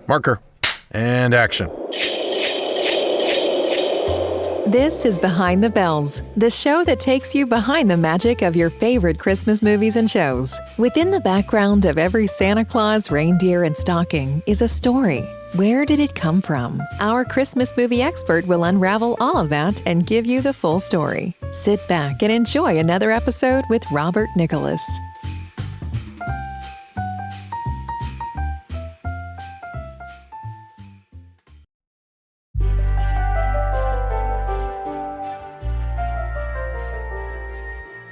Marker. And action. This is Behind the Bells, the show that takes you behind the magic of your favorite Christmas movies and shows. Within the background of every Santa Claus, reindeer, and stocking is a story. Where did it come from? Our Christmas movie expert will unravel all of that and give you the full story. Sit back and enjoy another episode with Robert Nicholas.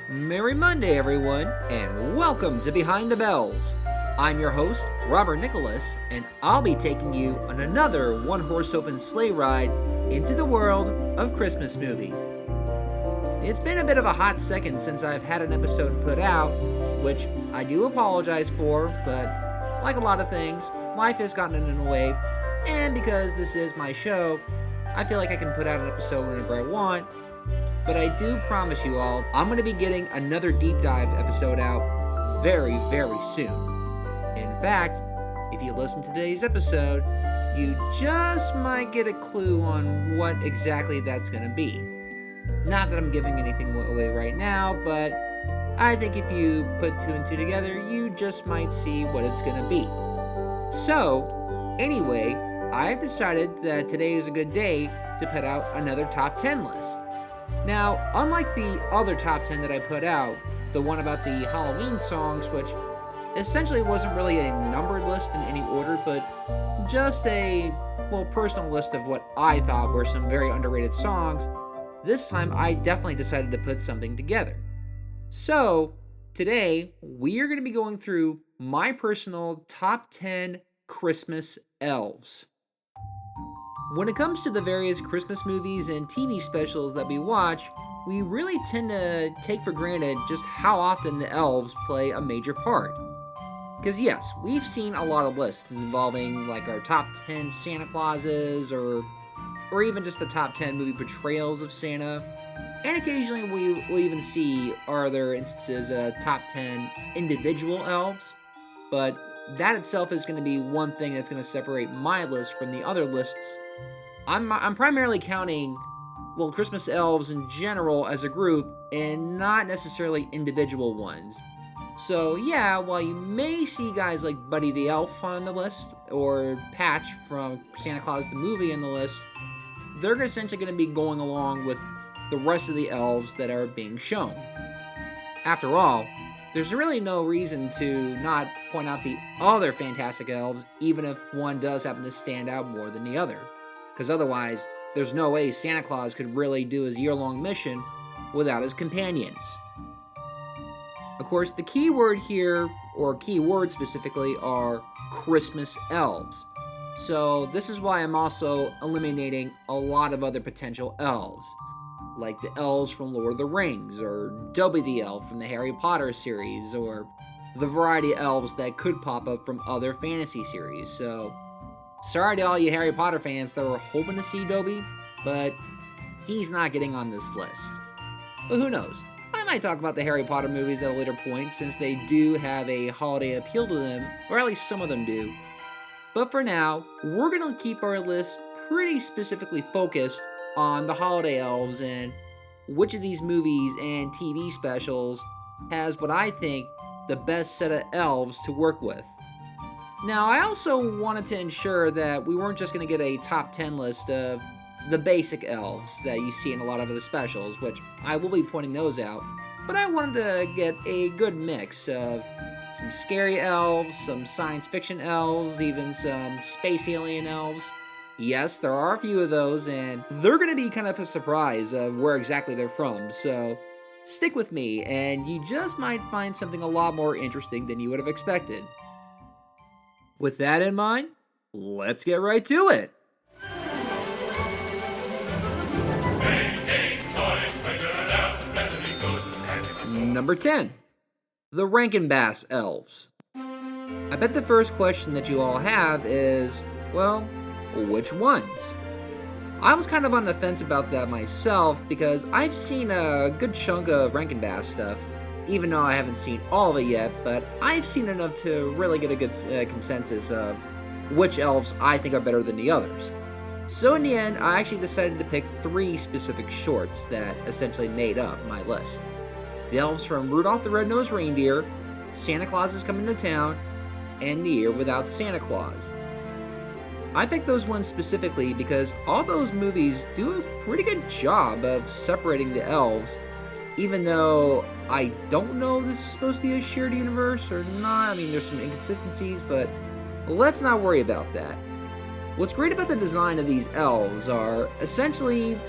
Merry Monday, everyone, and welcome to Behind the Bells. I'm your host, Robert Nicholas, and I'll be taking you on another one-horse open sleigh ride into the world of Christmas movies. It's been a bit of a hot second since I've had an episode put out, which I do apologize for, but like a lot of things, life has gotten in the way, and because this is my show, I feel like I can put out an episode whenever I want. But I do promise you all, I'm going to be getting another deep dive episode out very, very soon. In fact, if you listen to today's episode, you just might get a clue on what exactly that's going to be. Not that I'm giving anything away right now, but I think if you put two and two together, you just might see what it's going to be. So, anyway, I've decided that today is a good day to put out another top 10 list. Now, unlike the other top 10 that I put out, the one about the Halloween songs, which essentially wasn't really a numbered list in any order, but just a, personal list of what I thought were some very underrated songs, this time I definitely decided to put something together. So, today, we are going to be going through my personal top 10 Christmas elves. When it comes to the various Christmas movies and TV specials that we watch, we really tend to take for granted just how often the elves play a major part. Because yes, we've seen a lot of lists involving like our top 10 Santa Clauses or even just the top 10 movie portrayals of Santa. And occasionally we'll even see are there instances of top 10 individual elves. But that itself is going to be one thing that's going to separate my list from the other lists. I'm primarily counting, Christmas elves in general as a group and not necessarily individual ones. So yeah, while you may see guys like Buddy the Elf on the list or Patch from Santa Claus the movie on the list, they're essentially going to be going along with the rest of the elves that are being shown. After all, there's really no reason to not point out the other fantastic elves, even if one does happen to stand out more than the other. Because otherwise, there's no way Santa Claus could really do his year-long mission without his companions. Of course, the key word here, or key words specifically, are Christmas elves. So this is why I'm also eliminating a lot of other potential elves, like the elves from Lord of the Rings, or Dobby the Elf from the Harry Potter series, or the variety of elves that could pop up from other fantasy series. So, sorry to all you Harry Potter fans that were hoping to see Dobby, but he's not getting on this list. But who knows? I might talk about the Harry Potter movies at a later point, since they do have a holiday appeal to them, or at least some of them do. But for now, we're going to keep our list pretty specifically focused on the holiday elves and which of these movies and TV specials has what I think the best set of elves to work with. Now, I also wanted to ensure that we weren't just going to get a top 10 list of the basic elves that you see in a lot of other specials, which I will be pointing those out, but I wanted to get a good mix of some scary elves, some science fiction elves, even some space alien elves. Yes, there are a few of those, and they're going to be kind of a surprise of where exactly they're from, so stick with me, and you just might find something a lot more interesting than you would have expected. With that in mind, let's get right to it! Number 10. The Rankin-Bass Elves. I bet the first question that you all have is, which ones? I was kind of on the fence about that myself because I've seen a good chunk of Rankin-Bass stuff, even though I haven't seen all of it yet, but I've seen enough to really get a good consensus of which elves I think are better than the others. So in the end, I actually decided to pick 3 specific shorts that essentially made up my list. The elves from Rudolph the Red-Nosed Reindeer, Santa Claus is Coming to Town, and The Year Without Santa Claus. I picked those ones specifically because all those movies do a pretty good job of separating the elves, even though I don't know if this is supposed to be a shared universe or not. I mean, there's some inconsistencies, but let's not worry about that. What's great about the design of these elves are, essentially,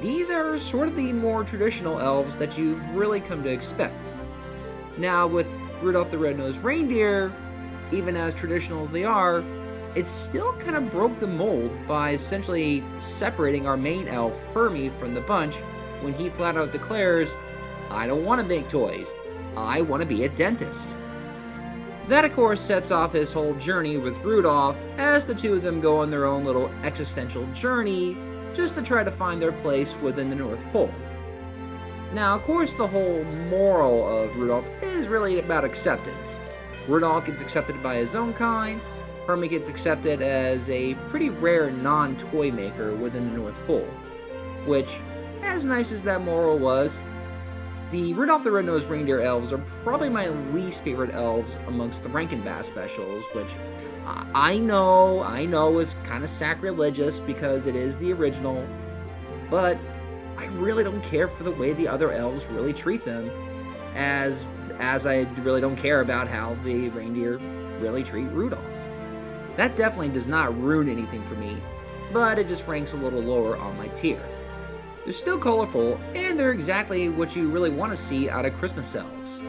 these are sort of the more traditional elves that you've really come to expect. Now, with Rudolph the Red-Nosed Reindeer, even as traditional as they are, it still kind of broke the mold by essentially separating our main elf, Hermie, from the bunch when he flat out declares, "I don't want to make toys, I want to be a dentist." That, of course, sets off his whole journey with Rudolph as the two of them go on their own little existential journey just to try to find their place within the North Pole. Now, of course, the whole moral of Rudolph is really about acceptance. Rudolph gets accepted by his own kind, Hermie gets accepted as a pretty rare non-toy maker within the North Pole, which, as nice as that moral was, the Rudolph the Red-Nosed Reindeer elves are probably my least favorite elves amongst the Rankin Bass specials, which I know is kind of sacrilegious because it is the original, but I really don't care for the way the other elves really treat them, as I really don't care about how the reindeer really treat Rudolph. That definitely does not ruin anything for me, but it just ranks a little lower on my tier. They're still colorful, and they're exactly what you really want to see out of Christmas elves.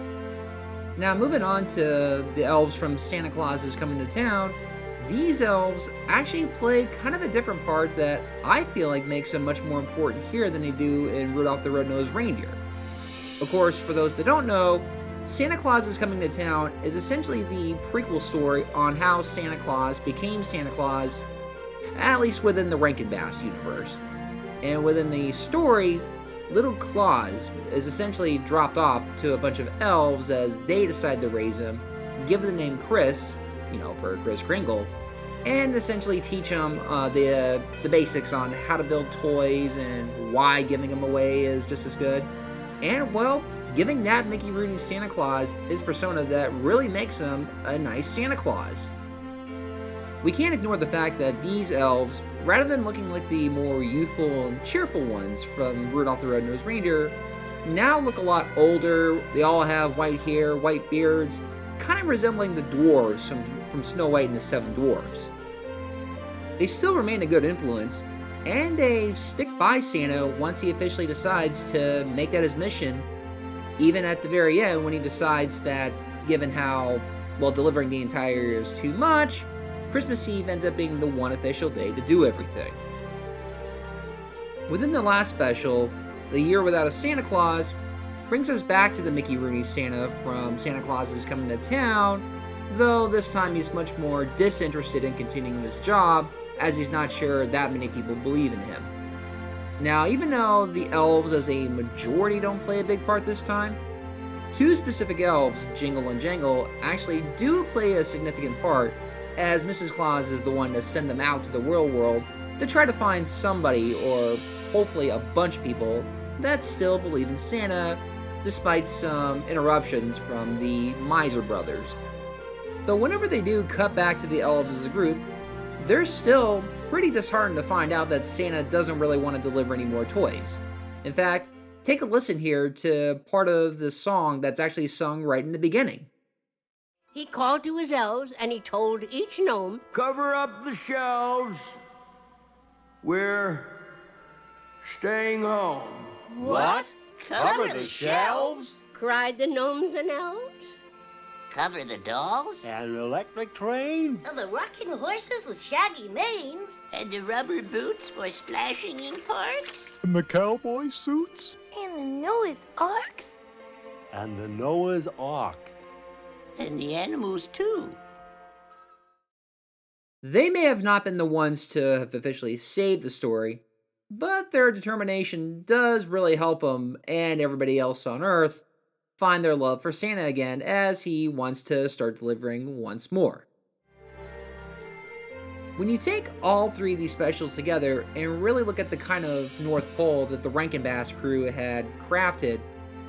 Now, moving on to the elves from Santa Claus is Coming to Town, these elves actually play kind of a different part that I feel like makes them much more important here than they do in Rudolph the Red-Nosed Reindeer. Of course, for those that don't know, Santa Claus is Coming to Town is essentially the prequel story on how Santa Claus became Santa Claus, at least within the Rankin Bass universe. And within the story, little Claus is essentially dropped off to a bunch of elves as they decide to raise him, give the name Chris, for Kris Kringle, and essentially teach him the basics on how to build toys and why giving them away is just as good. And, well, giving that Mickey Rooney Santa Claus his persona that really makes him a nice Santa Claus. We can't ignore the fact that these elves, rather than looking like the more youthful and cheerful ones from Rudolph the Red-Nosed Reindeer, now look a lot older. They all have white hair, white beards, kind of resembling the dwarves from Snow White and the Seven Dwarfs. They still remain a good influence, and they stick by Santa once he officially decides to make that his mission, even at the very end when he decides that, given how, delivering the entire year is too much, Christmas Eve ends up being the one official day to do everything. Within the last special, The Year Without a Santa Claus brings us back to the Mickey Rooney Santa from Santa Claus is Coming to Town, though this time he's much more disinterested in continuing his job, as he's not sure that many people believe in him. Now, even though the elves as a majority don't play a big part this time, 2 specific elves, Jingle and Jangle, actually do play a significant part, as Mrs. Claus is the one to send them out to the real world to try to find somebody, or hopefully a bunch of people, that still believe in Santa, despite some interruptions from the Miser brothers. Though whenever they do cut back to the elves as a group, they're still pretty disheartened to find out that Santa doesn't really want to deliver any more toys. In fact, take a listen here to part of the song that's actually sung right in the beginning. He called to his elves, and he told each gnome, "Cover up the shelves. We're staying home." What? Cover the shelves? cried the gnomes and elves. Cover the dolls? And electric trains? And the rocking horses with shaggy manes. And the rubber boots for splashing in parks? And the cowboy suits? And the Noah's Arks. And the Noah's Ark. And the animals, too. They may have not been the ones to have officially saved the story, but their determination does really help them and everybody else on Earth find their love for Santa again, as he wants to start delivering once more. When you take all three of these specials together and really look at the kind of North Pole that the Rankin Bass crew had crafted,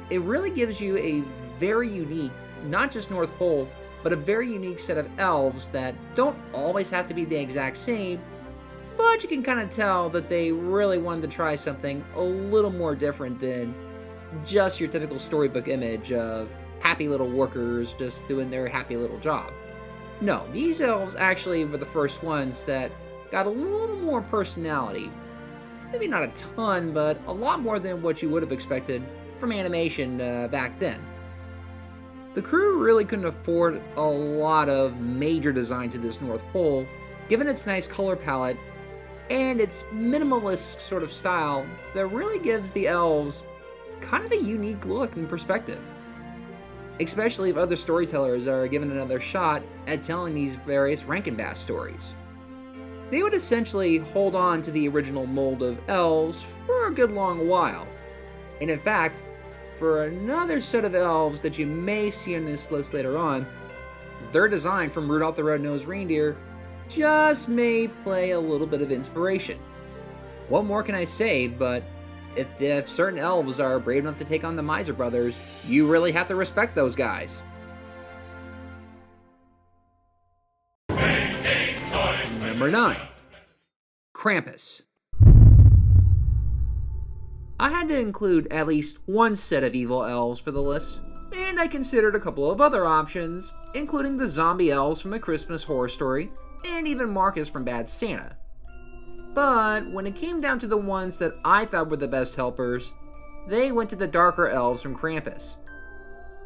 it really gives you a very unique, not just North Pole, but a very unique set of elves that don't always have to be the exact same, but you can kind of tell that they really wanted to try something a little more different than just your typical storybook image of happy little workers just doing their happy little job. No, these elves actually were the first ones that got a little more personality. Maybe not a ton, but a lot more than what you would have expected from animation back then. The crew really couldn't afford a lot of major design to this North Pole, given its nice color palette and its minimalist sort of style that really gives the elves kind of a unique look and perspective. Especially if other storytellers are given another shot at telling these various Rankin Bass stories. They would essentially hold on to the original mold of elves for a good long while. And in fact, for another set of elves that you may see on this list later on, their design from Rudolph the Red-Nosed Reindeer just may play a little bit of inspiration. What more can I say, but if certain elves are brave enough to take on the Miser Brothers, you really have to respect those guys. Number 9. Krampus. I had to include at least one set of evil elves for the list, and I considered a couple of other options, including the zombie elves from A Christmas Horror Story, and even Marcus from Bad Santa. But when it came down to the ones that I thought were the best helpers, they went to the darker elves from Krampus.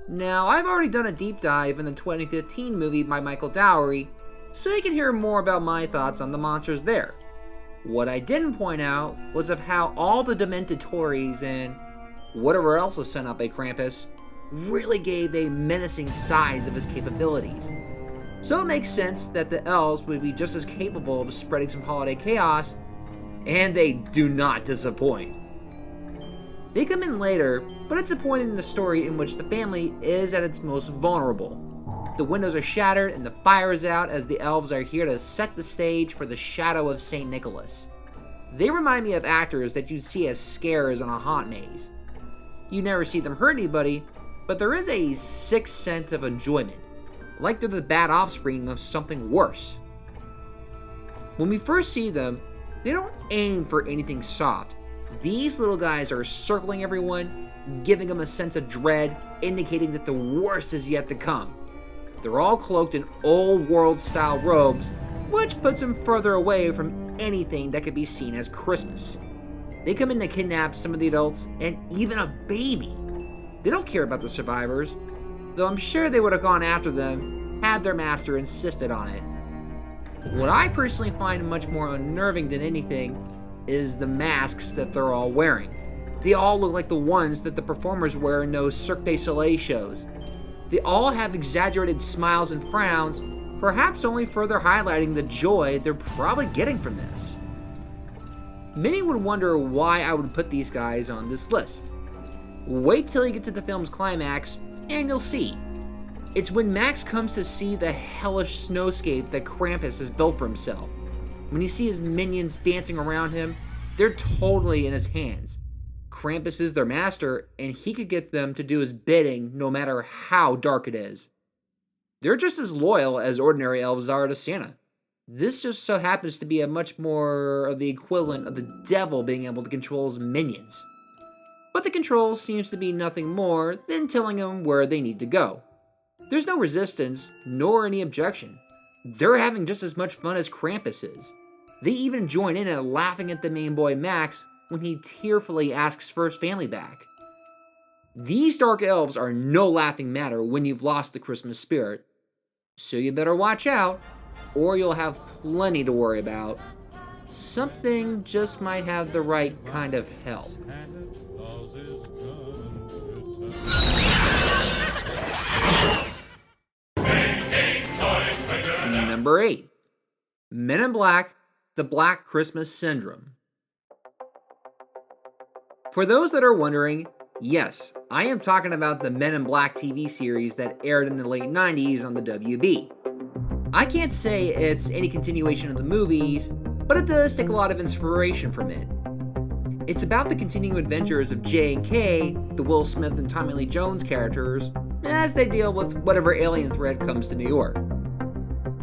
Now, I've already done a deep dive in the 2015 movie by Michael Dowery, so you can hear more about my thoughts on the monsters there. What I didn't point out was of how all the demented Tories and whatever else was sent up by Krampus really gave a menacing size of his capabilities. So it makes sense that the elves would be just as capable of spreading some holiday chaos, and they do not disappoint. They come in later, but it's a point in the story in which the family is at its most vulnerable. The windows are shattered and the fire is out as the elves are here to set the stage for the shadow of St. Nicholas. They remind me of actors that you'd see as scares on a haunt maze. You never see them hurt anybody, but there is a sixth sense of enjoyment, like they're the bad offspring of something worse. When we first see them, they don't aim for anything soft. These little guys are circling everyone, giving them a sense of dread, indicating that the worst is yet to come. They're all cloaked in old world style robes, which puts them further away from anything that could be seen as Christmas. They come in to kidnap some of the adults and even a baby. They don't care about the survivors, though I'm sure they would have gone after them had their master insisted on it. What I personally find much more unnerving than anything is the masks that they're all wearing. They all look like the ones that the performers wear in those Cirque du Soleil shows. They all have exaggerated smiles and frowns, perhaps only further highlighting the joy they're probably getting from this. Many would wonder why I would put these guys on this list. Wait till you get to the film's climax, and you'll see. It's when Max comes to see the hellish snowscape that Krampus has built for himself. When you see his minions dancing around him, they're totally in his hands. Krampus is their master, and he could get them to do his bidding no matter how dark it is. They're just as loyal as ordinary elves are to Santa. This just so happens to be a much more of the equivalent of the devil being able to control his minions. But the control seems to be nothing more than telling them where they need to go. There's no resistance, nor any objection. They're having just as much fun as Krampus is. They even join in at laughing at the main boy Max when he tearfully asks for his family back. These dark elves are no laughing matter when you've lost the Christmas spirit, so you better watch out, or you'll have plenty to worry about. Something just might have the right kind of help. Number 8. Men in Black, The Black Christmas Syndrome. For those that are wondering, yes, I am talking about the Men in Black TV series that aired in the late 90s on the WB. I can't say it's any continuation of the movies, but it does take a lot of inspiration from it. It's about the continuing adventures of Jay and Kay, the Will Smith and Tommy Lee Jones characters, as they deal with whatever alien threat comes to New York.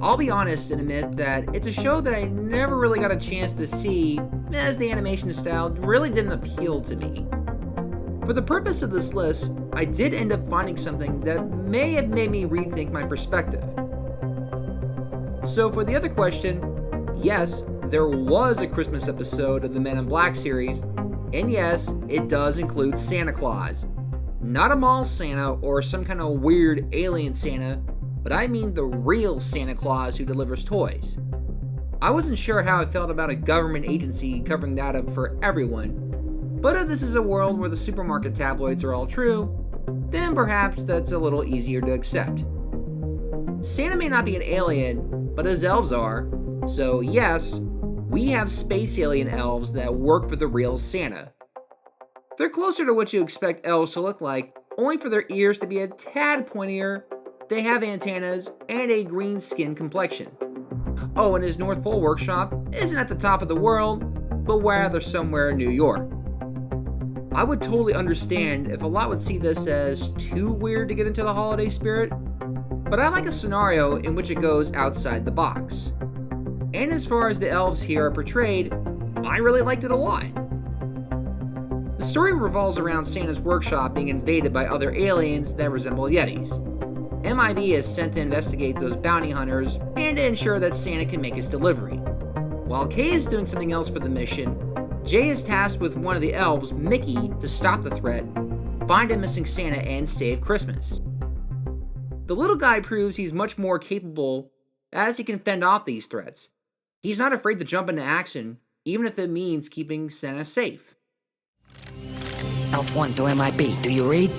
I'll be honest and admit that it's a show that I never really got a chance to see, as the animation style really didn't appeal to me. For the purpose of this list, I did end up finding something that may have made me rethink my perspective. So for the other question, yes, there was a Christmas episode of the Men in Black series, and yes, it does include Santa Claus. Not a mall Santa or some kind of weird alien Santa, but I mean the real Santa Claus who delivers toys. I wasn't sure how I felt about a government agency covering that up for everyone, but if this is a world where the supermarket tabloids are all true, then perhaps that's a little easier to accept. Santa may not be an alien, but his elves are, so yes, we have space alien elves that work for the real Santa. They're closer to what you expect elves to look like, only for their ears to be a tad pointier. They have antennas and a green skin complexion. Oh, and his North Pole workshop isn't at the top of the world, but rather somewhere in New York. I would totally understand if a lot would see this as too weird to get into the holiday spirit, but I like a scenario in which it goes outside the box. And as far as the elves here are portrayed, I really liked it a lot. The story revolves around Santa's workshop being invaded by other aliens that resemble Yetis. MIB is sent to investigate those bounty hunters and to ensure that Santa can make his delivery. While Kay is doing something else for the mission, Jay is tasked with one of the elves, Mickey, to stop the threat, find a missing Santa, and save Christmas. The little guy proves he's much more capable as he can fend off these threats. He's not afraid to jump into action, even if it means keeping Santa safe. Elf 1 to MIB, do you read?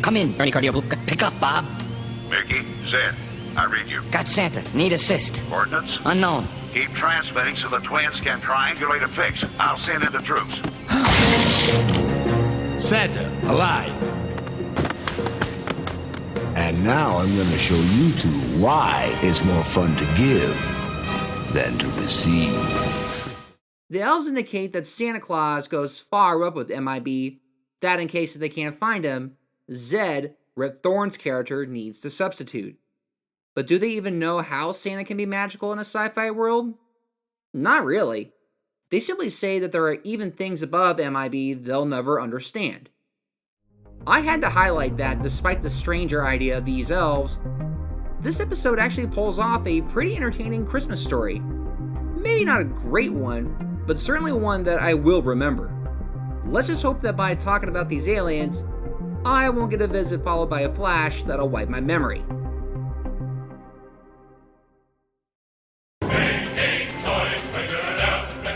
Come in, Ernie Cardio. Pick up, Bob. Mickey, Zed, I read you. Got Santa, need assist. Coordinates? Unknown. Keep transmitting so the twins can triangulate a fix. I'll send in the troops. Santa, alive. And now I'm gonna show you two why it's more fun to give than to receive. The elves indicate that Santa Claus goes far up with MIB, that in case they can't find him, Zed, Rip Thorne's character, needs to substitute. But do they even know how Santa can be magical in a sci-fi world? Not really. They simply say that there are even things above MIB they'll never understand. I had to highlight that despite the stranger idea of these elves, this episode actually pulls off a pretty entertaining Christmas story. Maybe not a great one, but certainly one that I will remember. Let's just hope that by talking about these aliens, I won't get a visit followed by a flash that'll wipe my memory.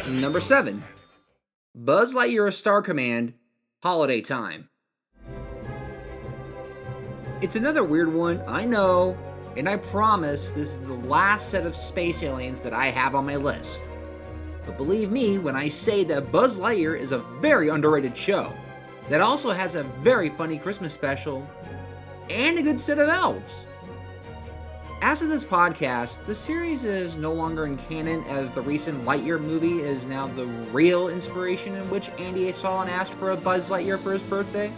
Number 7. Buzz Lightyear Star Command, Holiday Time. It's another weird one, I know, and I promise this is the last set of space aliens that I have on my list. But believe me when I say that Buzz Lightyear is a very underrated show that also has a very funny Christmas special and a good set of elves. As of this podcast, the series is no longer in canon as the recent Lightyear movie is now the real inspiration in which Andy Solon asked for a Buzz Lightyear for his birthday.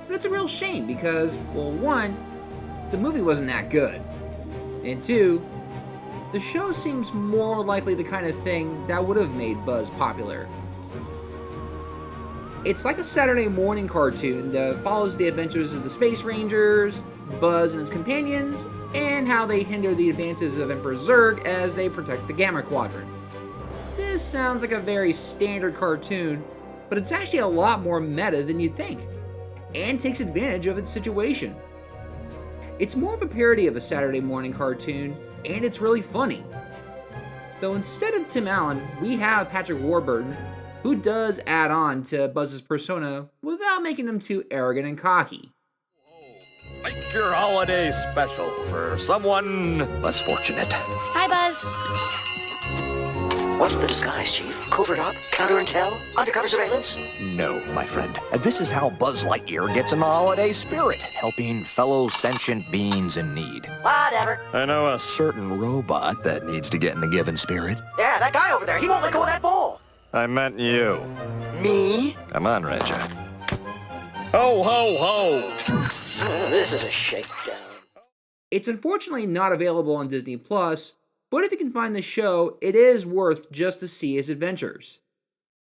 But it's a real shame because, well, 1, the movie wasn't that good, and 2, the show seems more likely the kind of thing that would have made Buzz popular. It's like a Saturday morning cartoon that follows the adventures of the Space Rangers, Buzz and his companions, and how they hinder the advances of Emperor Zurg as they protect the Gamma Quadrant. This sounds like a very standard cartoon, but it's actually a lot more meta than you think, and takes advantage of its situation. It's more of a parody of a Saturday morning cartoon, and it's really funny. Though instead of Tim Allen, we have Patrick Warburton, who does add on to Buzz's persona without making him too arrogant and cocky. Make your holiday special for someone less fortunate. Hi, Buzz. What's the disguise, Chief? Covert op? Counter-intel? Undercover surveillance? No, my friend. This is how Buzz Lightyear gets in the holiday spirit, helping fellow sentient beings in need. Whatever. I know a certain robot that needs to get in the given spirit. Yeah, that guy over there, he won't let go of that ball. I meant you. Me? Come on, Reggie. Ho, ho, ho! This is a shakedown. It's unfortunately not available on Disney+, but if you can find the show, it is worth just to see his adventures.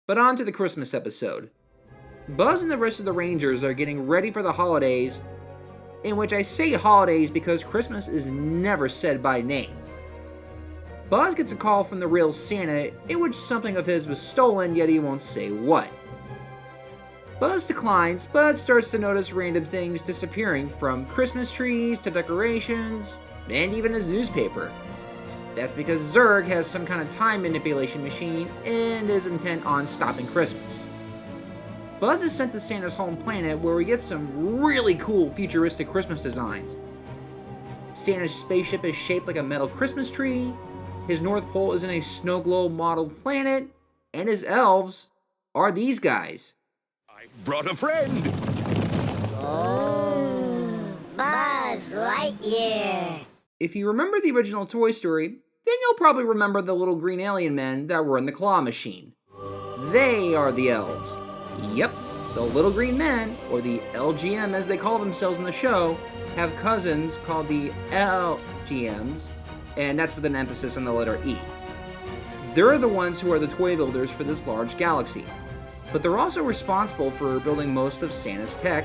But on to the Christmas episode. Buzz and the rest of the Rangers are getting ready for the holidays, in which I say holidays because Christmas is never said by name. Buzz gets a call from the real Santa in which something of his was stolen, yet he won't say what. Buzz declines, but starts to notice random things disappearing, from Christmas trees to decorations, and even his newspaper. That's because Zurg has some kind of time manipulation machine and is intent on stopping Christmas. Buzz is sent to Santa's home planet where we get some really cool futuristic Christmas designs. Santa's spaceship is shaped like a metal Christmas tree, his North Pole is in a snow globe modeled planet, and his elves are these guys. I brought a friend! Oh, Buzz Lightyear. If you remember the original Toy Story, then you'll probably remember the little green alien men that were in the claw machine. They are the elves. Yep, the little green men, or the LGM as they call themselves in the show, have cousins called the LGMs, and that's with an emphasis on the letter E. They're the ones who are the toy builders for this large galaxy, but they're also responsible for building most of Santa's tech,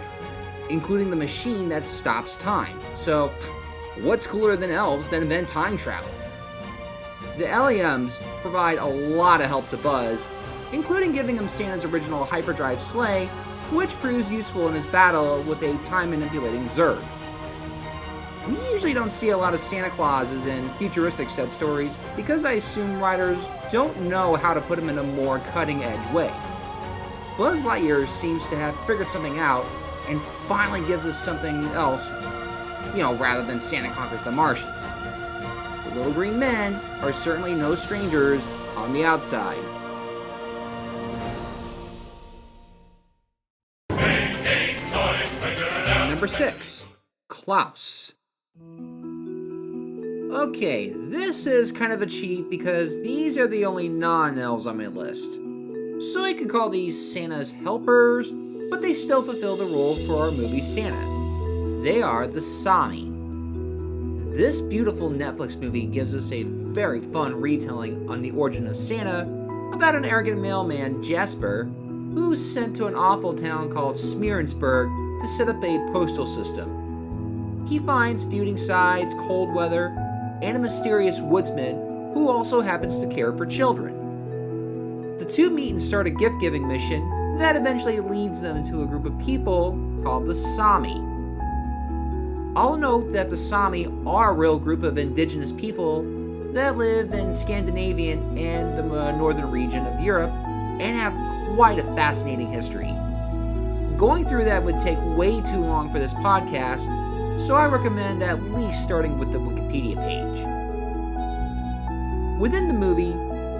including the machine that stops time. So, what's cooler than elves that invent time travel? The LEMs provide a lot of help to Buzz, including giving him Santa's original hyperdrive sleigh, which proves useful in his battle with a time-manipulating Zurg. We usually don't see a lot of Santa Clauses in futuristic set stories because I assume writers don't know how to put him in a more cutting-edge way. Buzz Lightyear seems to have figured something out and finally gives us something else, rather than Santa conquers the Martians. The little green men are certainly no strangers on the outside. Number 6. Klaus. Okay, this is kind of a cheat because these are the only non-elves on my list. So I could call these Santa's helpers, but they still fulfill the role for our movie Santa. They are the Sami. This beautiful Netflix movie gives us a very fun retelling on the origin of Santa, about an arrogant mailman, Jasper, who's sent to an awful town called Smearensburg to set up a postal system. He finds feuding sides, cold weather, and a mysterious woodsman who also happens to care for children. The two meet and start a gift-giving mission that eventually leads them to a group of people called the Sami. I'll note that the Sami are a real group of indigenous people that live in Scandinavian and the northern region of Europe and have quite a fascinating history. Going through that would take way too long for this podcast, so I recommend at least starting with the Wikipedia page. Within the movie,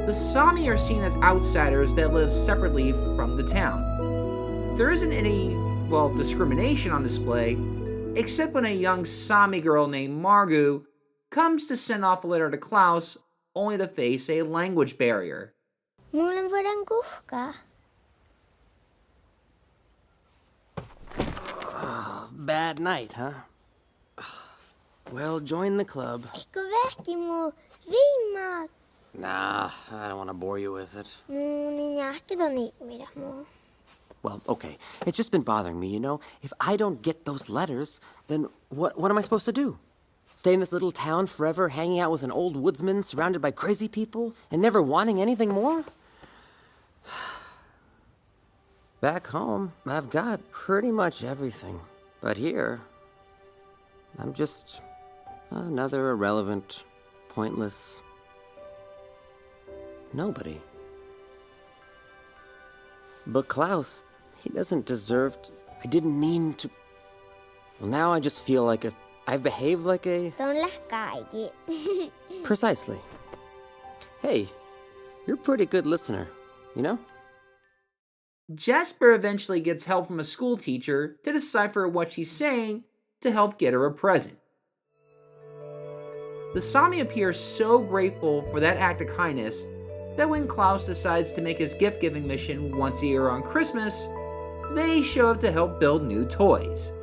the Sami are seen as outsiders that live separately from the town. There isn't any, discrimination on display, except when a young Sami girl named Margu comes to send off a letter to Klaus, only to face a language barrier. Bad night, huh? Well, join the club. Nah, I don't want to bore you with it. Well, okay. It's just been bothering me, If I don't get those letters, then what am I supposed to do? Stay in this little town forever, hanging out with an old woodsman surrounded by crazy people, and never wanting anything more? Back home, I've got pretty much everything. But here, I'm just another irrelevant, pointless nobody. But Klaus, he doesn't deserve to... I didn't mean to... Well, now I just feel like I've behaved like a... Don't let guy get. Precisely. Hey, You're a pretty good listener, you know? Jasper eventually gets help from a school teacher to decipher what she's saying to help get her a present. The Sami appear so grateful for that act of kindness that when Klaus decides to make his gift-giving mission once a year on Christmas, they show up to help build new toys.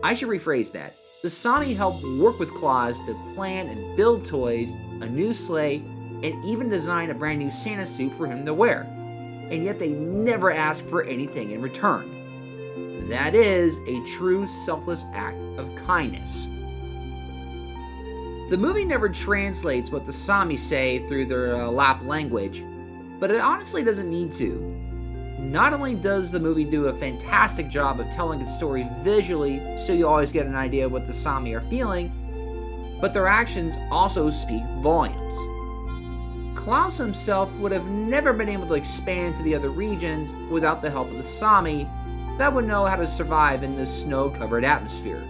I should rephrase that. The Sami help work with Klaus to plan and build toys, a new sleigh, and even design a brand new Santa suit for him to wear. And yet they never ask for anything in return. That is a true selfless act of kindness. The movie never translates what the Sami say through their Lap language, but it honestly doesn't need to. Not only does the movie do a fantastic job of telling its story visually so you always get an idea of what the Sami are feeling, but their actions also speak volumes. Klaus himself would have never been able to expand to the other regions without the help of the Sami that would know how to survive in this snow-covered atmosphere.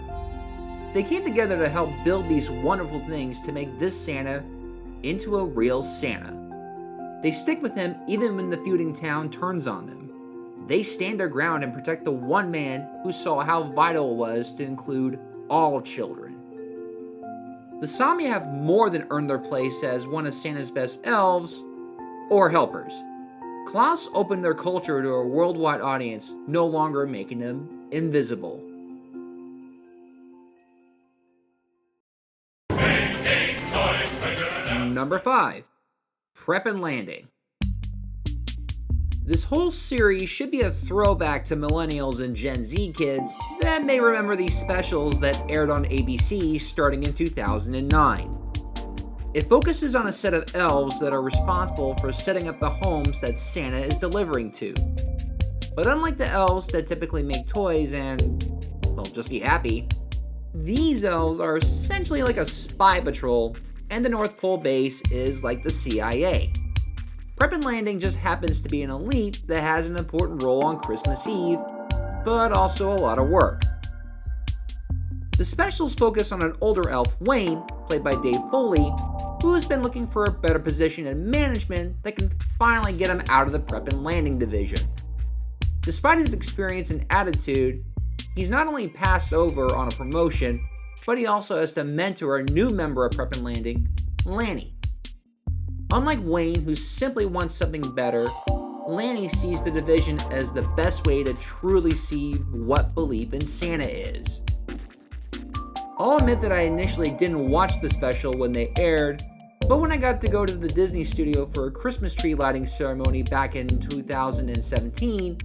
They came together to help build these wonderful things to make this Santa into a real Santa. They stick with him even when the feuding town turns on them. They stand their ground and protect the one man who saw how vital it was to include all children. The Sami have more than earned their place as one of Santa's best elves or helpers. Klaus opened their culture to a worldwide audience, no longer making them invisible. Number 5. Prep and Landing. This whole series should be a throwback to millennials and Gen Z kids that may remember these specials that aired on ABC starting in 2009. It focuses on a set of elves that are responsible for setting up the homes that Santa is delivering to. But unlike the elves that typically make toys and, well, just be happy, these elves are essentially like a spy patrol, and the North Pole base is like the CIA. Prep and Landing just happens to be an elite that has an important role on Christmas Eve, but also a lot of work. The specials focus on an older elf, Wayne, played by Dave Foley, who has been looking for a better position in management that can finally get him out of the Prep and Landing division. Despite his experience and attitude, he's not only passed over on a promotion, but he also has to mentor a new member of Prep and Landing, Lanny. Unlike Wayne, who simply wants something better, Lanny sees the division as the best way to truly see what belief in Santa is. I'll admit that I initially didn't watch the special when they aired, but when I got to go to the Disney studio for a Christmas tree lighting ceremony back in 2017,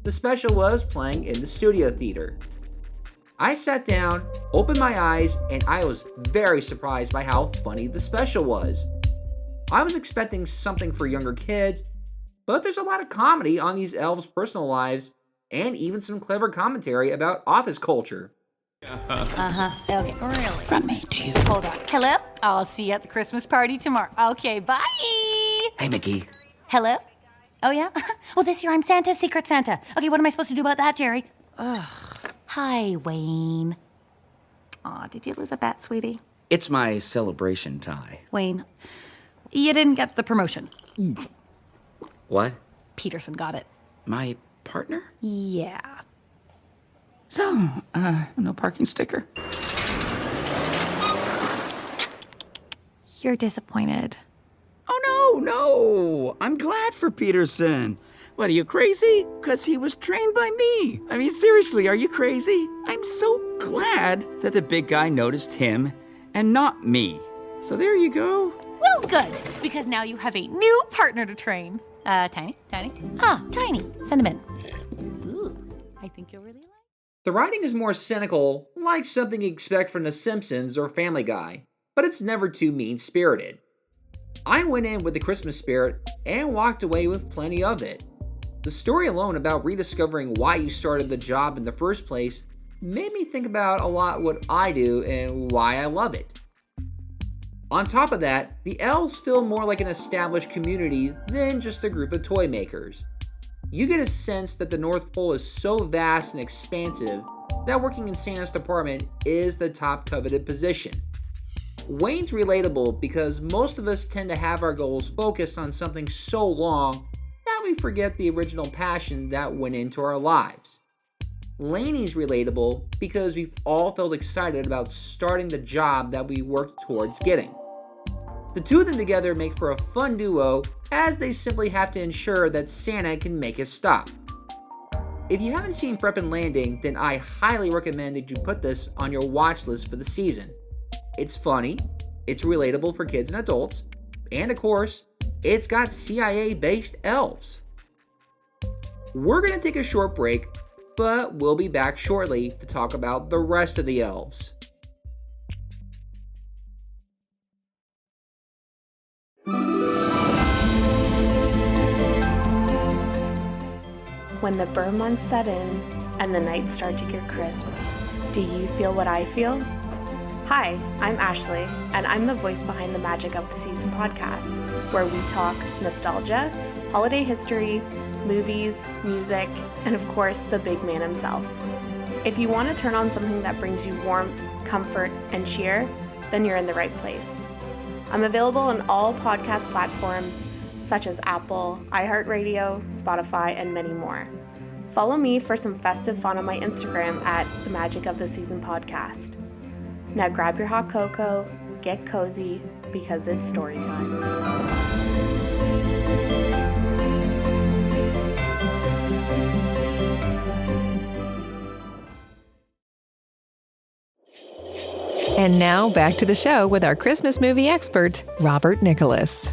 the special was playing in the studio theater. I sat down, opened my eyes, and I was very surprised by how funny the special was. I was expecting something for younger kids, but there's a lot of comedy on these elves' personal lives, and even some clever commentary about office culture. Okay, really? From me to you. Hold on. Hello? I'll see you at the Christmas party tomorrow. Okay, bye! Hey, Mickey. Hello? Oh, yeah? Well, this year I'm Santa's Secret Santa. Okay, what am I supposed to do about that, Jerry? Ugh. Hi, Wayne. Aw, did you lose a bet, sweetie? It's my celebration tie. Wayne, you didn't get the promotion. What? Peterson got it. My partner? Yeah. So, no parking sticker? You're disappointed. Oh, no! I'm glad for Peterson. What, are you crazy? Because he was trained by me. I mean, seriously, are you crazy? I'm so glad that the big guy noticed him and not me. So there you go. Well, good, because now you have a new partner to train. Tiny? Tiny? Tiny. Send him in. Ooh, I think you'll really like. The writing is more cynical, like something you expect from The Simpsons or Family Guy, but it's never too mean-spirited. I went in with the Christmas spirit and walked away with plenty of it. The story alone about rediscovering why you started the job in the first place made me think about a lot what I do and why I love it. On top of that, the elves feel more like an established community than just a group of toy makers. You get a sense that the North Pole is so vast and expansive that working in Santa's department is the top coveted position. Wayne's relatable because most of us tend to have our goals focused on something so long that we forget the original passion that went into our lives. Laney's relatable because we've all felt excited about starting the job that we worked towards getting. The two of them together make for a fun duo as they simply have to ensure that Santa can make his stop. If you haven't seen Prep and Landing, then I highly recommend that you put this on your watch list for the season. It's funny, it's relatable for kids and adults, and of course, it's got CIA-based elves. We're going to take a short break, but we'll be back shortly to talk about the rest of the elves. When the burr months set in and the nights start to get crisp, do you feel what I feel? Hi, I'm Ashley, and I'm the voice behind the Magic of the Season podcast, where we talk nostalgia, holiday history, movies, music, and of course, the big man himself. If you want to turn on something that brings you warmth, comfort, and cheer, then you're in the right place. I'm available on all podcast platforms, such as Apple, iHeartRadio, Spotify, and many more. Follow me for some festive fun on my Instagram at the Magic of the Season podcast. Now grab your hot cocoa, get cozy, because it's story time. And now back to the show with our Christmas movie expert, Robert Nicholas.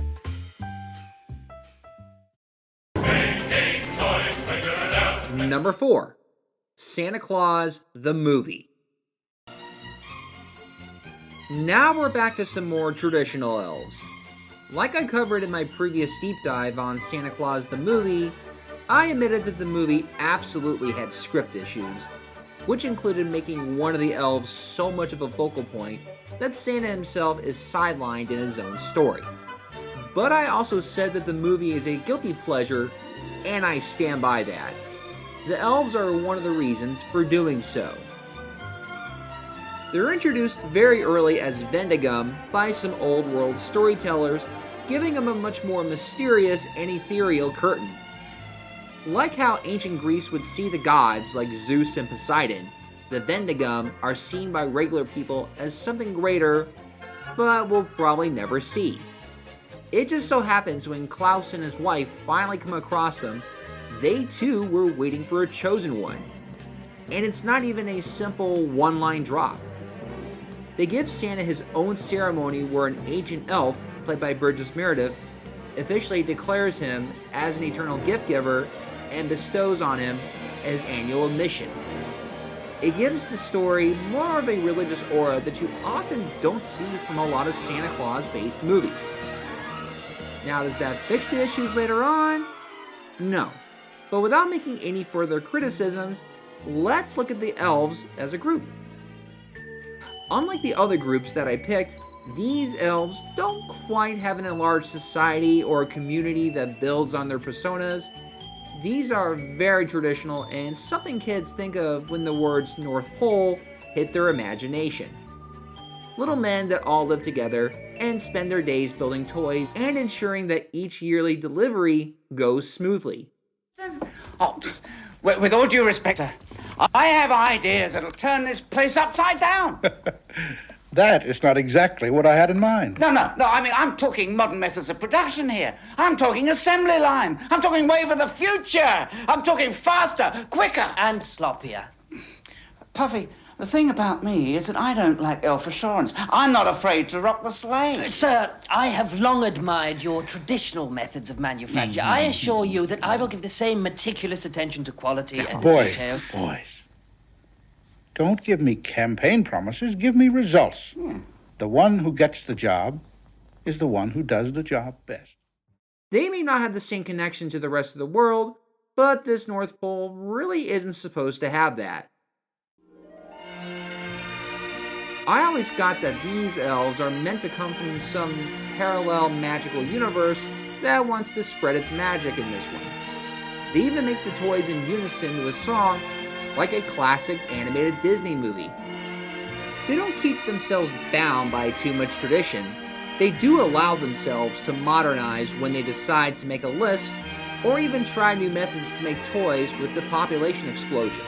Number 4, Santa Claus the Movie. Now we're back to some more traditional elves. Like I covered in my previous deep dive on Santa Claus the Movie, I admitted that the movie absolutely had script issues, which included making one of the elves so much of a focal point that Santa himself is sidelined in his own story. But I also said that the movie is a guilty pleasure, and I stand by that. The elves are one of the reasons for doing so. They're introduced very early as Vendigum by some old world storytellers, giving them a much more mysterious and ethereal curtain. Like how ancient Greece would see the gods like Zeus and Poseidon, the Vendigum are seen by regular people as something greater, but we'll probably never see. It just so happens when Klaus and his wife finally come across them, they too were waiting for a chosen one. And it's not even a simple one-line drop. They give Santa his own ceremony where an ancient elf, played by Burgess Meredith, officially declares him as an eternal gift giver and bestows on him his annual mission. It gives the story more of a religious aura that you often don't see from a lot of Santa Claus-based movies. Now, does that fix the issues later on? No. But without making any further criticisms, let's look at the elves as a group. Unlike the other groups that I picked, these elves don't quite have an enlarged society or a community that builds on their personas. These are very traditional and something kids think of when the words North Pole hit their imagination. Little men that all live together and spend their days building toys and ensuring that each yearly delivery goes smoothly. Oh, with all due respect, sir, I have ideas that'll turn this place upside down. That is not exactly what I had in mind. No, I mean, I'm talking modern methods of production here. I'm talking assembly line. I'm talking wave of the future. I'm talking faster, quicker. And sloppier. Puffy, the thing about me is that I don't lack elf assurance. I'm not afraid to rock the sleigh. Sir, I have long admired your traditional methods of manufacture. I assure you that I will give the same meticulous attention to quality and detail. Boys, don't give me campaign promises, give me results. The one who gets the job is the one who does the job best. They may not have the same connection to the rest of the world, but this North Pole really isn't supposed to have that. I always got that these elves are meant to come from some parallel magical universe that wants to spread its magic in this one. They even make the toys in unison to a song like a classic animated Disney movie. They don't keep themselves bound by too much tradition. They do allow themselves to modernize when they decide to make a list or even try new methods to make toys with the population explosion.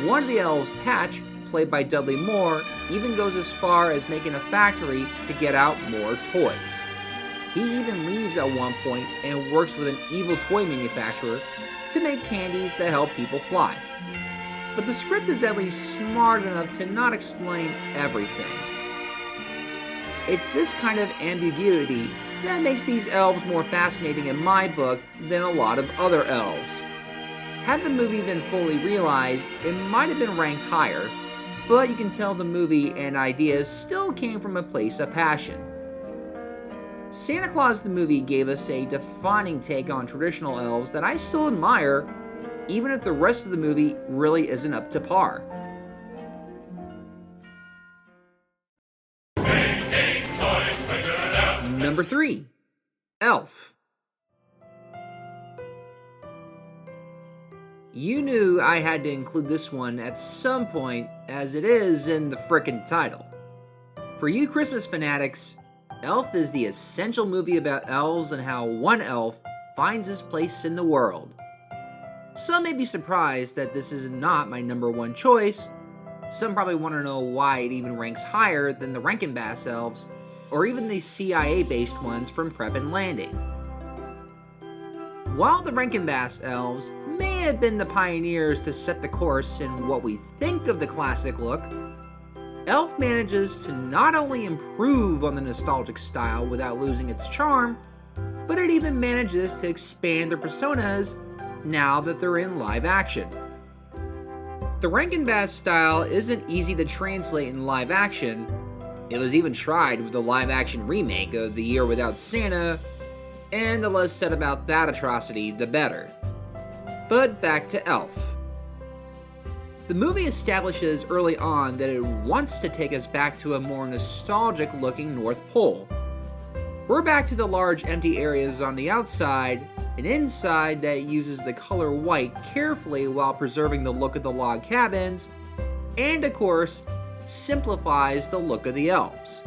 One of the elves, Patch, played by Dudley Moore, even goes as far as making a factory to get out more toys. He even leaves at one point and works with an evil toy manufacturer to make candies that help people fly. But the script is at least smart enough to not explain everything. It's this kind of ambiguity that makes these elves more fascinating in my book than a lot of other elves. Had the movie been fully realized, it might have been ranked higher, but you can tell the movie and ideas still came from a place of passion. Santa Claus the movie gave us a defining take on traditional elves that I still admire, even if the rest of the movie really isn't up to par. Number 3. Elf. You knew I had to include this one at some point, as it is in the frickin' title. For you Christmas fanatics, Elf is the essential movie about elves and how one elf finds his place in the world. Some may be surprised that this is not my number 1 choice. Some probably want to know why it even ranks higher than the Rankin Bass elves, or even the CIA-based ones from Prep and Landing. While the Rankin Bass elves may have been the pioneers to set the course in what we think of the classic look, Elf manages to not only improve on the nostalgic style without losing its charm, but it even manages to expand their personas now that they're in live action. The Rankin Bass style isn't easy to translate in live action. It was even tried with the live action remake of The Year Without Santa, and the less said about that atrocity, the better. But back to Elf. The movie establishes early on that it wants to take us back to a more nostalgic looking North Pole. We're back to the large empty areas on the outside, and inside that uses the color white carefully while preserving the look of the log cabins, and of course, simplifies the look of the elves.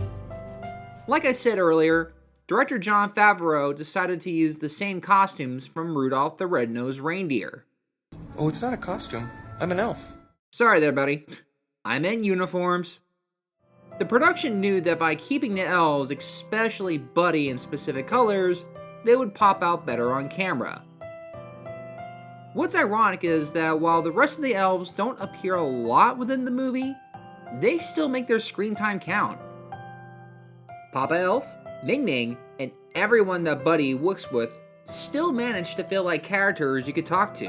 Like I said earlier, director Jon Favreau decided to use the same costumes from Rudolph the Red-Nosed Reindeer. Oh, it's not a costume. I'm an elf. Sorry there, buddy. I meant uniforms. The production knew that by keeping the elves especially buddy in specific colors, they would pop out better on camera. What's ironic is that while the rest of the elves don't appear a lot within the movie, they still make their screen time count. Papa Elf, Ming Ming, and everyone that Buddy works with still manage to feel like characters you could talk to.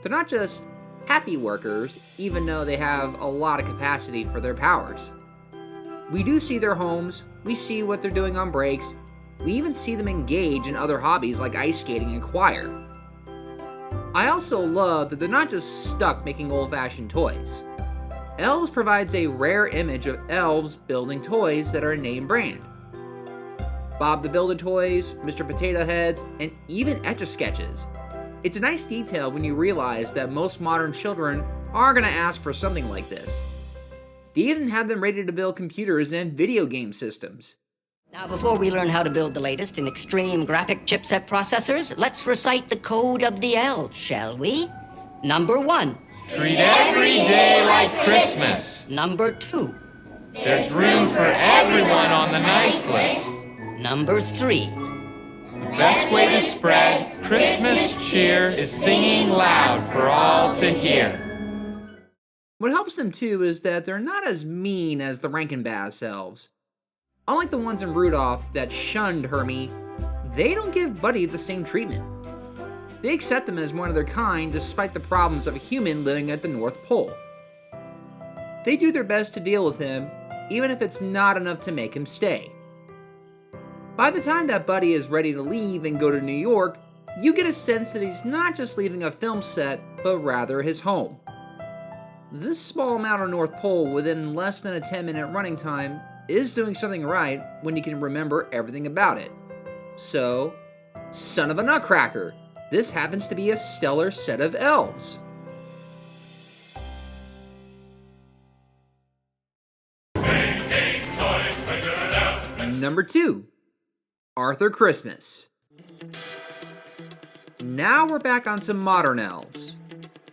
They're not just happy workers, even though they have a lot of capacity for their powers. We do see their homes, we see what they're doing on breaks, we even see them engage in other hobbies like ice skating and choir. I also love that they're not just stuck making old-fashioned toys. Elves provides a rare image of elves building toys that are name brand. Bob the Builder toys, Mr. Potato Heads, and even Etch-a-Sketches. It's a nice detail when you realize that most modern children are going to ask for something like this. They even have them ready to build computers and video game systems. Now, before we learn how to build the latest in extreme graphic chipset processors, let's recite the code of the elves, shall we? Number 1. Treat every day like Christmas. Number 2. There's room for everyone on the nice list. Number 3. The best way to spread Christmas cheer is singing loud for all to hear. What helps them too is that they're not as mean as the Rankin Bass elves. Unlike the ones in Rudolph that shunned Hermie, they don't give Buddy the same treatment. They accept him as one of their kind despite the problems of a human living at the North Pole. They do their best to deal with him, even if it's not enough to make him stay. By the time that Buddy is ready to leave and go to New York, you get a sense that he's not just leaving a film set, but rather his home. This small amount of North Pole within less than a 10-minute running time is doing something right when you can remember everything about it. So, son of a nutcracker, this happens to be a stellar set of elves. Number 2, Arthur Christmas. Now we're back on some modern elves.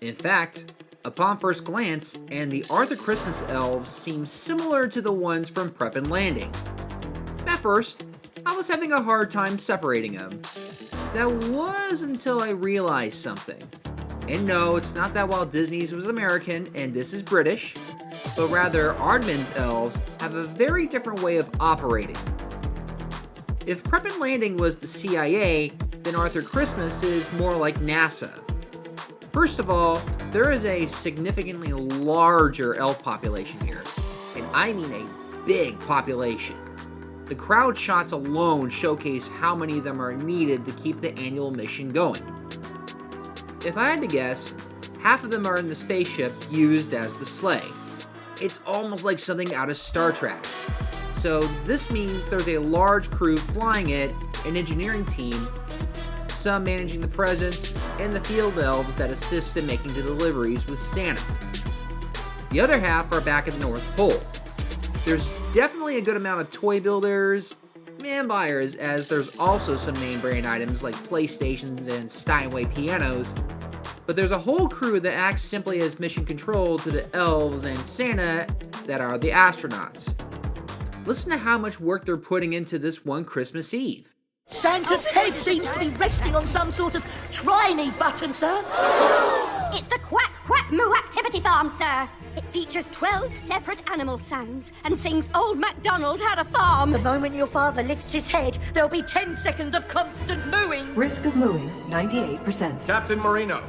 In fact, upon first glance, and the Arthur Christmas elves seem similar to the ones from Prep and Landing. At first, I was having a hard time separating them. That was until I realized something. And no, it's not that Walt Disney's was American and this is British, but rather Aardman's elves have a very different way of operating. If Prep and Landing was the CIA, then Arthur Christmas is more like NASA. First of all, there is a significantly larger elf population here, and I mean a big population. The crowd shots alone showcase how many of them are needed to keep the annual mission going. If I had to guess, half of them are in the spaceship used as the sleigh. It's almost like something out of Star Trek. So this means there's a large crew flying it, an engineering team, some managing the presents, and the field elves that assist in making the deliveries with Santa. The other half are back at the North Pole. There's definitely a good amount of toy builders and buyers, as there's also some name brand items like PlayStations and Steinway pianos, but there's a whole crew that acts simply as mission control to the elves and Santa that are the astronauts. Listen to how much work they're putting into this one Christmas Eve. Santa's head seems to be resting on some sort of try-me button, sir. It's the Quack Quack Moo Activity Farm, sir. It features 12 separate animal sounds and sings Old MacDonald Had a Farm. The moment your father lifts his head, there'll be 10 seconds of constant mooing. Risk of mooing, 98%. Captain Marino,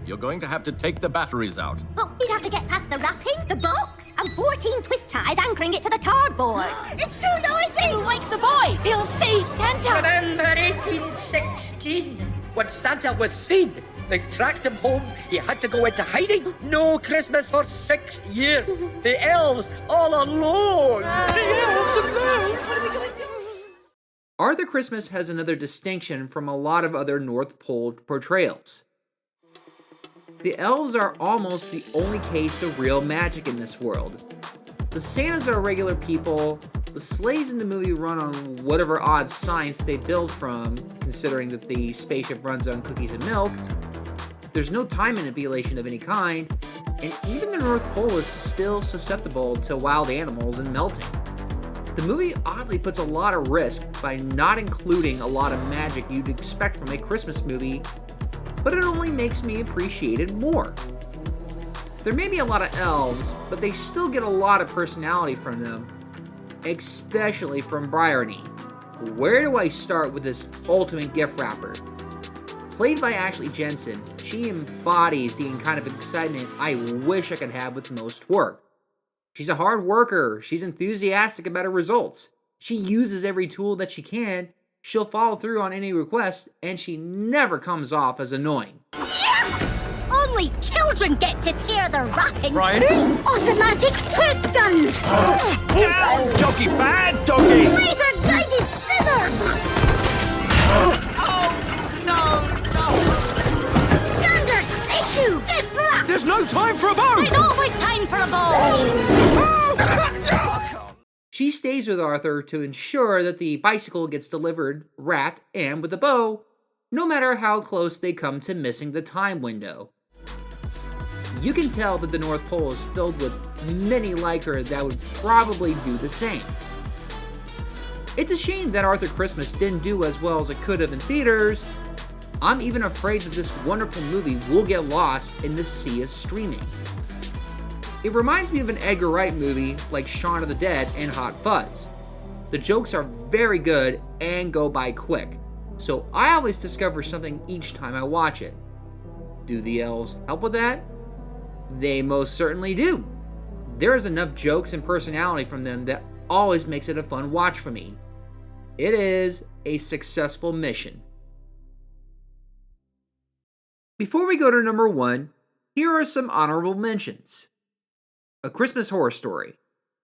you're going to have to take the batteries out. Well, we'd have to get past the wrapping, the box, and 14 twist ties anchoring it to the cardboard. It's too noisy! Wake the boy! He'll see Santa! Remember 1816, when Santa was seen. They tracked him home. He had to go into hiding. No Christmas for 6 years. The elves all alone. The elves alone. What are we going to do? Arthur Christmas has another distinction from a lot of other North Pole portrayals. The elves are almost the only case of real magic in this world. The Santas are regular people. The sleighs in the movie run on whatever odd science they build from, considering that the spaceship runs on cookies and milk. There's no time manipulation of any kind, and even the North Pole is still susceptible to wild animals and melting. The movie oddly puts a lot of risk by not including a lot of magic you'd expect from a Christmas movie, but it only makes me appreciate it more. There may be a lot of elves, but they still get a lot of personality from them, especially from Bryony. Where do I start with this ultimate gift wrapper? Played by Ashley Jensen, she embodies the kind of excitement I wish I could have with most work. She's a hard worker, she's enthusiastic about her results, she uses every tool that she can, she'll follow through on any request, and she never comes off as annoying. Only children get to tear the wrapping. Bryony? Automatic squirt guns. Down, doggy, bad doggy! Laser-guided scissors. Standard issue. Gift wrap. There's no time for a bow! There's always time for a bow. She stays with Arthur to ensure that the bicycle gets delivered, wrapped, and with a bow, no matter how close they come to missing the time window. You can tell that the North Pole is filled with many like her that would probably do the same. It's a shame that Arthur Christmas didn't do as well as it could have in theaters. I'm even afraid that this wonderful movie will get lost in the sea of streaming. It reminds me of an Edgar Wright movie like Shaun of the Dead and Hot Fuzz. The jokes are very good and go by quick, so I always discover something each time I watch it. Do the elves help with that? They most certainly do. There is enough jokes and personality from them that always makes it a fun watch for me. It is a successful mission. Before we go to number 1, here are some honorable mentions. A Christmas Horror Story.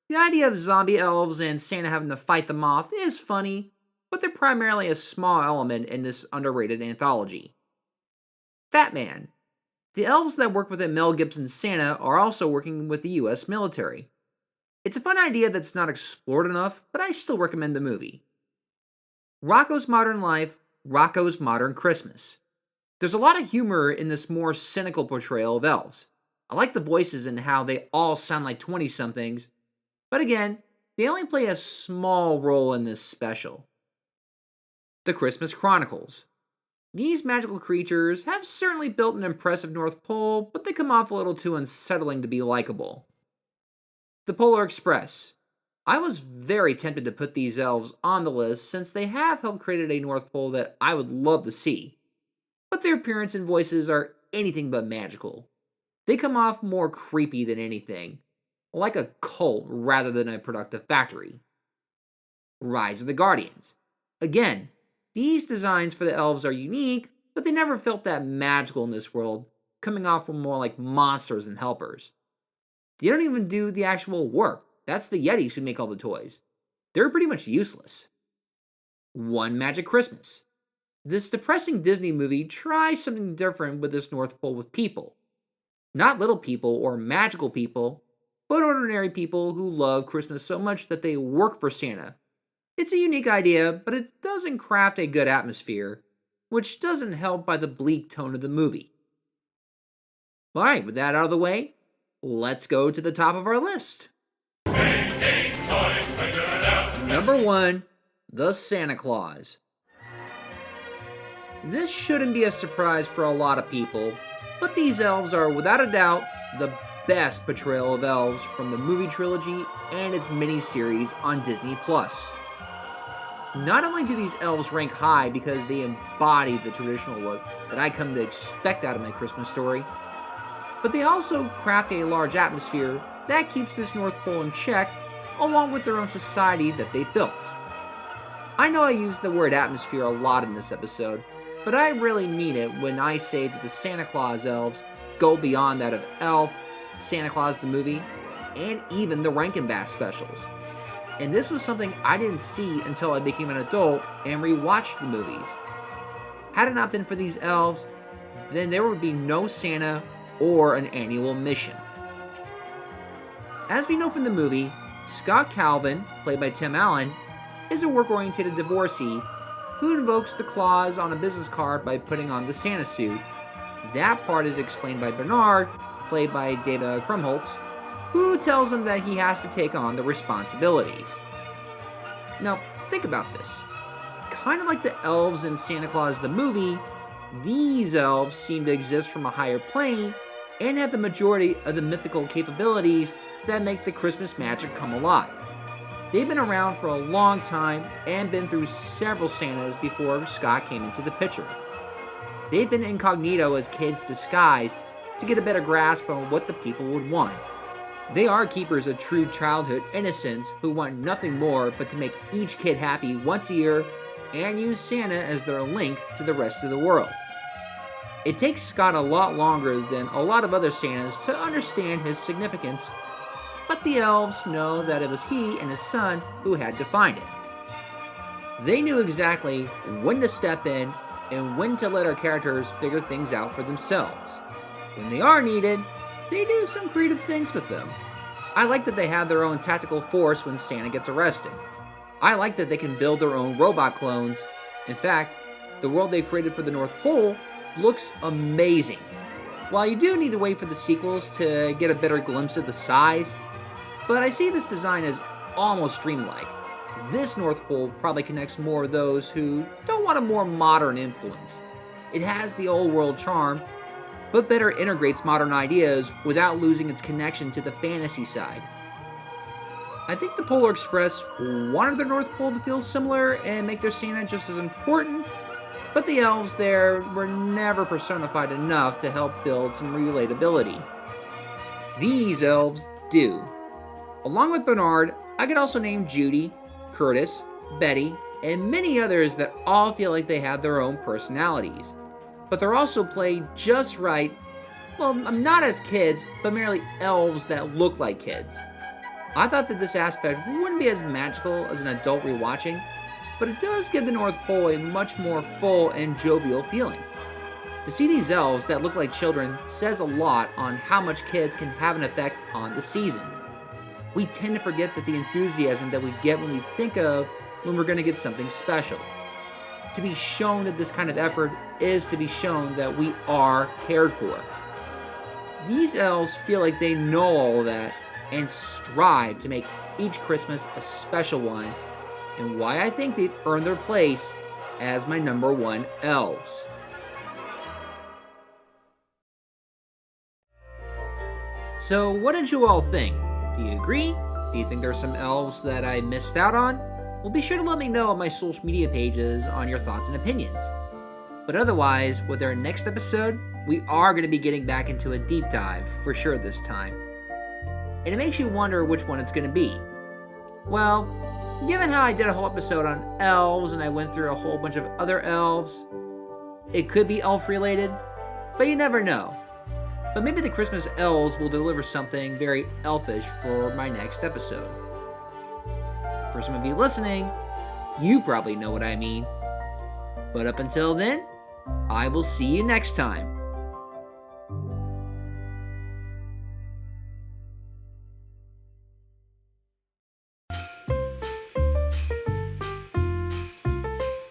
The idea of zombie elves and Santa having to fight them off is funny, but they're primarily a small element in this underrated anthology. Fat Man. The elves that work within Mel Gibson's Santa are also working with the US military. It's a fun idea that's not explored enough, but I still recommend the movie. Rocko's Modern Life, Rocko's Modern Christmas. There's a lot of humor in this more cynical portrayal of elves. I like the voices and how they all sound like 20-somethings, but again, they only play a small role in this special. The Christmas Chronicles. These magical creatures have certainly built an impressive North Pole, but they come off a little too unsettling to be likable. The Polar Express. I was very tempted to put these elves on the list since they have helped create a North Pole that I would love to see, but their appearance and voices are anything but magical. They come off more creepy than anything, like a cult rather than a productive factory. Rise of the Guardians. Again, these designs for the elves are unique, but they never felt that magical in this world, coming off more like monsters than helpers. They don't even do the actual work. That's the Yetis who make all the toys. They're pretty much useless. One Magic Christmas. This depressing Disney movie tries something different with this North Pole with people. Not little people or magical people, but ordinary people who love Christmas so much that they work for Santa. It's a unique idea, but it doesn't craft a good atmosphere, which doesn't help by the bleak tone of the movie. Alright, with that out of the way, let's go to the top of our list. Number 1, The Santa Claus. This shouldn't be a surprise for a lot of people, but these elves are without a doubt the best portrayal of elves from the movie trilogy and its mini-series on Disney+. Not only do these elves rank high because they embody the traditional look that I come to expect out of my Christmas story, but they also craft a large atmosphere that keeps this North Pole in check, along with their own society that they built. I know I use the word atmosphere a lot in this episode, but I really mean it when I say that the Santa Claus elves go beyond that of Elf, Santa Claus the movie, and even the Rankin Bass specials. And this was something I didn't see until I became an adult and rewatched the movies. Had it not been for these elves, then there would be no Santa or an annual mission. As we know from the movie, Scott Calvin, played by Tim Allen, is a work-oriented divorcee who invokes the clause on a business card by putting on the Santa suit. That part is explained by Bernard, played by David Krumholtz, who tells him that he has to take on the responsibilities. Now, think about this. Kind of like the elves in Santa Claus the movie, these elves seem to exist from a higher plane and have the majority of the mythical capabilities that make the Christmas magic come alive. They've been around for a long time and been through several Santas before Scott came into the picture. They've been incognito as kids disguised to get a better grasp on what the people would want. They are keepers of true childhood innocence who want nothing more but to make each kid happy once a year and use Santa as their link to the rest of the world. It takes Scott a lot longer than a lot of other Santas to understand his significance, but the elves know that it was he and his son who had to find it. They knew exactly when to step in and when to let our characters figure things out for themselves. When they are needed, they do some creative things with them. I like that they have their own tactical force when Santa gets arrested. I like that they can build their own robot clones. In fact, the world they created for the North Pole looks amazing. While you do need to wait for the sequels to get a better glimpse of the size, but I see this design as almost dreamlike. This North Pole probably connects more of those who don't want a more modern influence. It has the old world charm, but better integrates modern ideas without losing its connection to the fantasy side. I think the Polar Express wanted their North Pole to feel similar and make their Santa just as important, but the elves there were never personified enough to help build some relatability. These elves do. Along with Bernard, I could also name Judy, Curtis, Betty, and many others that all feel like they have their own personalities. But they're also played just right, well, not as kids, but merely elves that look like kids. I thought that this aspect wouldn't be as magical as an adult rewatching, but it does give the North Pole a much more full and jovial feeling. To see these elves that look like children says a lot on how much kids can have an effect on the season. we tend to forget that the enthusiasm that we get when we think of when we're going to get something special. To be shown that this kind of effort is to be shown that we are cared for. These elves feel like they know all of that and strive to make each Christmas a special one, and why I think they've earned their place as my number one elves. So what did you all think? Do you agree? Do you think there's some elves that I missed out on? Well, be sure to let me know on my social media pages on your thoughts and opinions. But otherwise, with our next episode, we are going to be getting back into a deep dive, for sure this time. And it makes you wonder which one it's going to be. Well, given how I did a whole episode on elves and I went through a whole bunch of other elves, it could be elf related, but you never know. But maybe the Christmas Elves will deliver something very elfish for my next episode. For some of you listening, you probably know what I mean. But up until then, I will see you next time.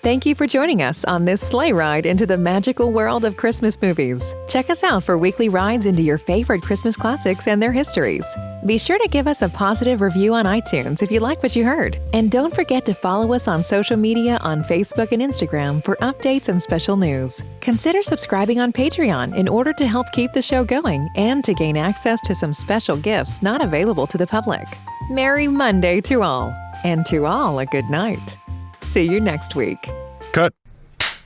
Thank you for joining us on this sleigh ride into the magical world of Christmas movies. Check us out for weekly rides into your favorite Christmas classics and their histories. Be sure to give us a positive review on iTunes if you like what you heard. And don't forget to follow us on social media on Facebook and Instagram for updates and special news. Consider subscribing on Patreon in order to help keep the show going and to gain access to some special gifts not available to the public. Merry Monday to all, and to all a good night. See you next week. Cut.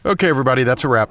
Okay, everybody, that's a wrap.